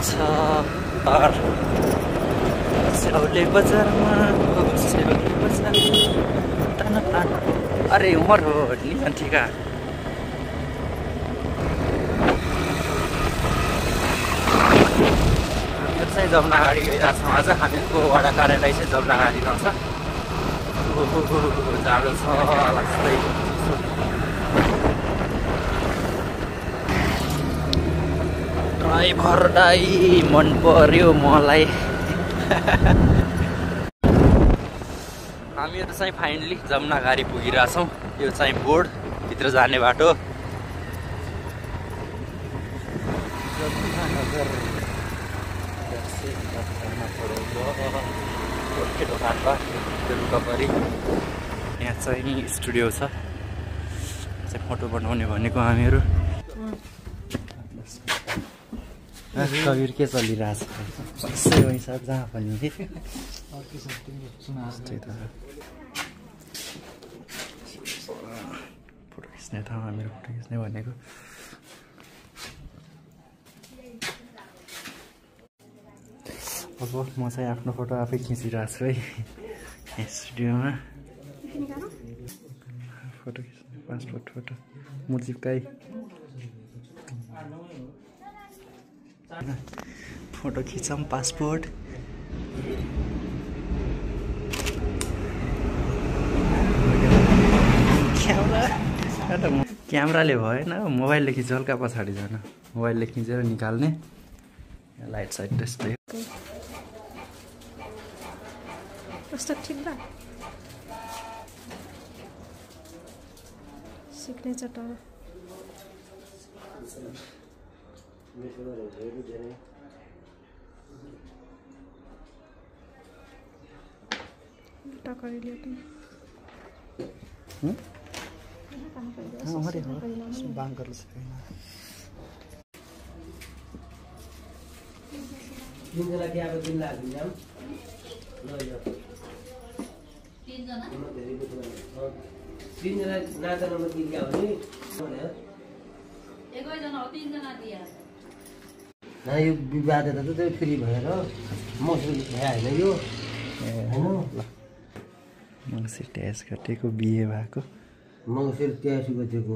छ स्याउले बजारमा स्याउले बजार तान तान अरे उमर हो निधन ठिका चाहिँ जमनागाडी गइरहेको छौँ आज हामीहरूको वडा कार्यालय चाहिँ जमनागाडी रहन्छ जाडो छ जस्तै ड्राइभरलाई मन पर्यो मलाई हामीहरू चाहिँ फाइनली जमनागाडी पुगिरहेछौँ यो चाहिँ बोर्ड भित्र जाने बाटो यहाँ चाहिँ स्टुडियो छ फोटो बनाउने भनेको हामीहरू कविर के चलिरहेछ जहाँ पनि फोटो खिच्ने ठाउँ हामीहरू फोटो खिच्ने भनेको अब म चाहिँ आफ्नो फोटो आफै खिचिरहेको छु है स्टुडियोमा फोटो खिच्ने पासपोर्ट फोटो मुजिबकै फोटो खिचौँ पासपोर्ट क्यामेराले भएन मोबाइलले खिच्छ हल्का पछाडि जान मोबाइलले खिचेर निकाल्ने लाइट साइड त्यस्तै कस्तो ठिक बा सिग्नेचर टावर टकरी लियो तुम हमारे बांग कर सकते हैं दिन जना के अब दिन लाग्छ जाम ल यो तीन जना नाचनमा के क्या हो नि एकै जना हो तीन जना दिया न यो विवाद त त्यो फ्री भएर मसुर भ्याएन यो हैन मङ्सिर 23 गतेको बिहे भएको मङ्सिर 23 गतेको